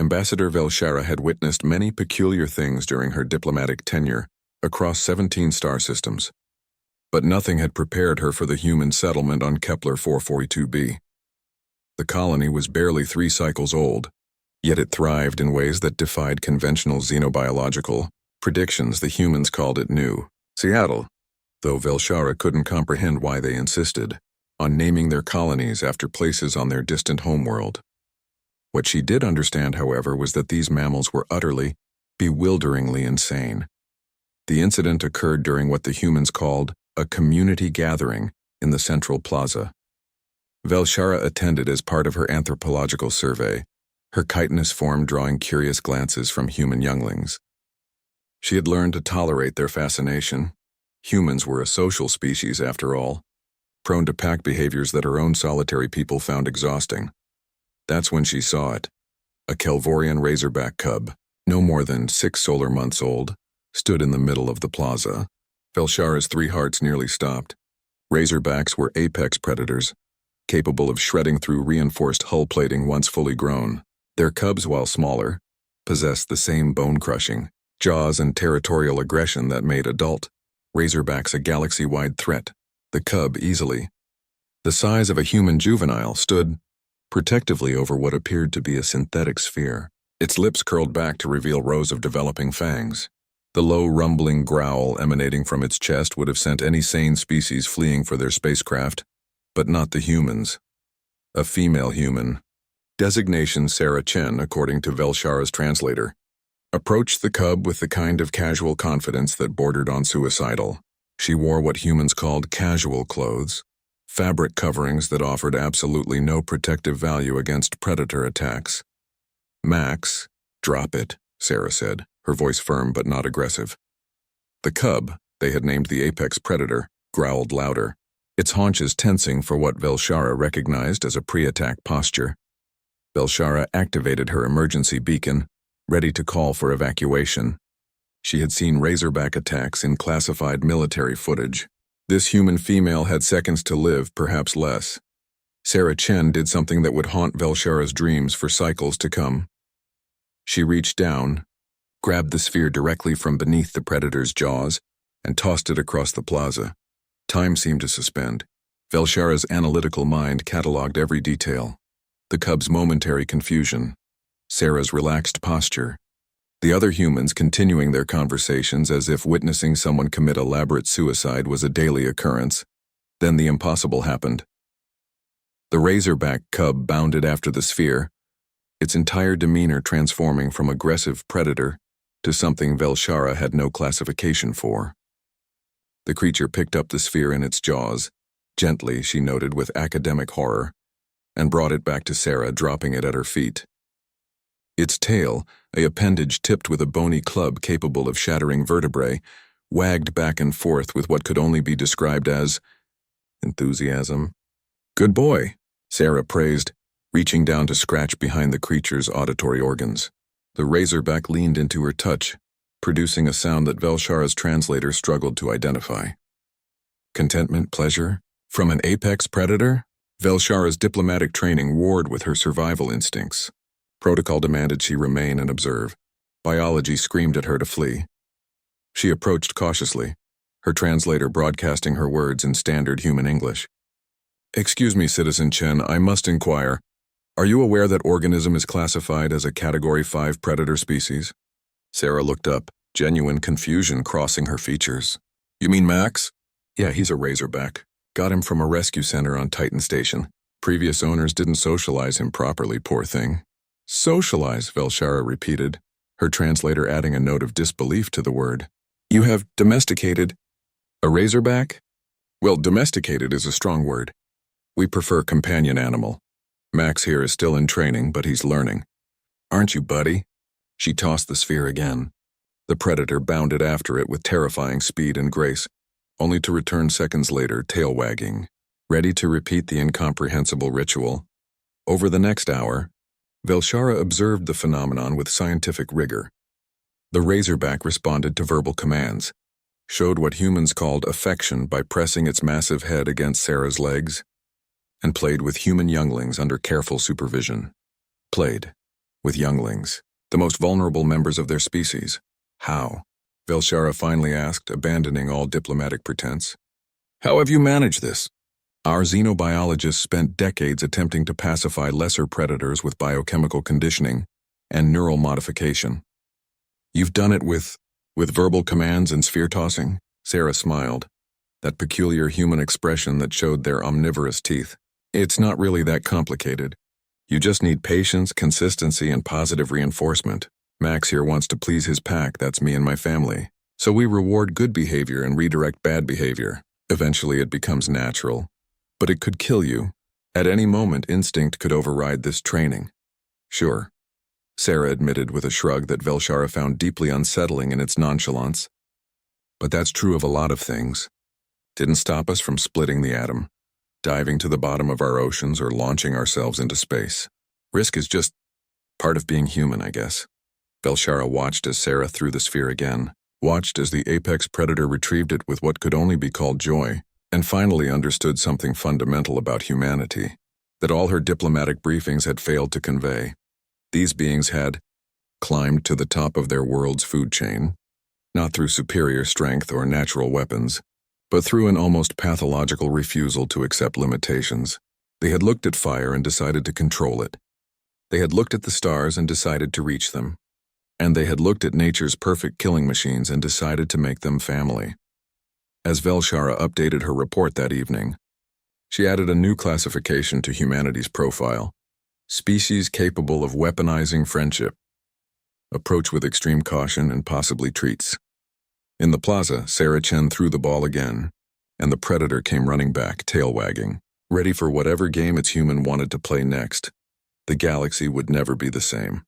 Ambassador Velshara had witnessed many peculiar things during her diplomatic tenure across 17 star systems, but nothing had prepared her for the human settlement on Kepler 442b. The colony was barely 3 cycles old, yet it thrived in ways that defied conventional xenobiological predictions. The humans called it New Seattle, though Velshara couldn't comprehend why they insisted on naming their colonies after places on their distant homeworld. What she did understand, however, was that these mammals were utterly, bewilderingly insane. The incident occurred during what the humans called a community gathering in the central plaza. Velshara attended as part of her anthropological survey, her chitinous form drawing curious glances from human younglings. She had learned to tolerate their fascination. Humans were a social species, after all, prone to pack behaviors that her own solitary people found exhausting. That's when she saw it. A Kelvorian razorback cub, no more than 6 solar months old, stood in the middle of the plaza. Velshara's 3 hearts nearly stopped. Razorbacks were apex predators, capable of shredding through reinforced hull plating once fully grown. Their cubs, while smaller, possessed the same bone-crushing jaws and territorial aggression that made adult razorbacks a galaxy-wide threat. The cub, easily the size of a human juvenile, stood protectively over what appeared to be a synthetic sphere. Its lips curled back to reveal rows of developing fangs. The low, rumbling growl emanating from its chest would have sent any sane species fleeing for their spacecraft, but not the humans. A female human, designation Sarah Chen according to Velshara's translator, approached the cub with the kind of casual confidence that bordered on suicidal. She wore what humans called casual clothes, fabric coverings that offered absolutely no protective value against predator attacks. "Max, drop it," Sarah said, her voice firm but not aggressive. The cub, they had named the apex predator, growled louder, its haunches tensing for what Velshara recognized as a pre-attack posture. Velshara activated her emergency beacon, ready to call for evacuation. She had seen razorback attacks in classified military footage. This human female had seconds to live, perhaps less. Sarah Chen did something that would haunt Velshara's dreams for cycles to come. She reached down, grabbed the sphere directly from beneath the predator's jaws, and tossed it across the plaza. Time seemed to suspend. Velshara's analytical mind cataloged every detail. The cub's momentary confusion, Sarah's relaxed posture, the other humans continuing their conversations as if witnessing someone commit elaborate suicide was a daily occurrence. Then the impossible happened. The razorback cub bounded after the sphere, its entire demeanor transforming from aggressive predator to something Velshara had no classification for. The creature picked up the sphere in its jaws, gently, she noted with academic horror, and brought it back to Sarah, dropping it at her feet. Its tail, a appendage tipped with a bony club capable of shattering vertebrae, wagged back and forth with what could only be described as enthusiasm. "Good boy," Sarah praised, reaching down to scratch behind the creature's auditory organs. The razorback leaned into her touch, producing a sound that Velshara's translator struggled to identify. Contentment, pleasure? From an apex predator? Velshara's diplomatic training warred with her survival instincts. Protocol demanded she remain and observe. Biology screamed at her to flee. She approached cautiously, her translator broadcasting her words in standard human English. "Excuse me, Citizen Chen, I must inquire. Are you aware that organism is classified as a Category 5 predator species?" Sarah looked up, genuine confusion crossing her features. "You mean Max?" "Yeah, he's a razorback. Got him from a rescue center on Titan Station. Previous owners didn't socialize him properly, poor thing." "Socialize," Velshara repeated, her translator adding a note of disbelief to the word. "You have domesticated a razorback?" "Well, domesticated is a strong word. We prefer companion animal. Max here is still in training, but he's learning." "Aren't you, buddy?" She tossed the sphere again. The predator bounded after it with terrifying speed and grace, only to return seconds later, tail wagging, ready to repeat the incomprehensible ritual. Over the next hour, Velshara observed the phenomenon with scientific rigor. The razorback responded to verbal commands, showed what humans called affection by pressing its massive head against Sarah's legs, and played with human younglings under careful supervision. Played. with younglings, the most vulnerable members of their species. How? Velshara finally asked, abandoning all diplomatic pretense. How have you managed this? Our xenobiologists spent decades attempting to pacify lesser predators with biochemical conditioning and neural modification. You've done it with verbal commands and sphere tossing? Sarah smiled, that peculiar human expression that showed their omnivorous teeth. It's not really that complicated. You just need patience, consistency, and positive reinforcement. Max here wants to please his pack, that's me and my family. So we reward good behavior and redirect bad behavior. Eventually it becomes natural. But it could kill you. At any moment, instinct could override this training. Sure, Sarah admitted with a shrug that Velshara found deeply unsettling in its nonchalance. But that's true of a lot of things. Didn't stop us from splitting the atom, diving to the bottom of our oceans, or launching ourselves into space. Risk is just part of being human, I guess. Velshara watched as Sarah threw the sphere again, watched as the apex predator retrieved it with what could only be called joy, and finally understood something fundamental about humanity that all her diplomatic briefings had failed to convey. These beings had climbed to the top of their world's food chain, not through superior strength or natural weapons, but through an almost pathological refusal to accept limitations. They had looked at fire and decided to control it. They had looked at the stars and decided to reach them. And they had looked at nature's perfect killing machines and decided to make them family. As Velshara updated her report that evening, she added a new classification to humanity's profile: species capable of weaponizing friendship. Approach with extreme caution and possibly treats. In the plaza, Sarah Chen threw the ball again, and the predator came running back, tail wagging, ready for whatever game its human wanted to play next. The galaxy would never be the same.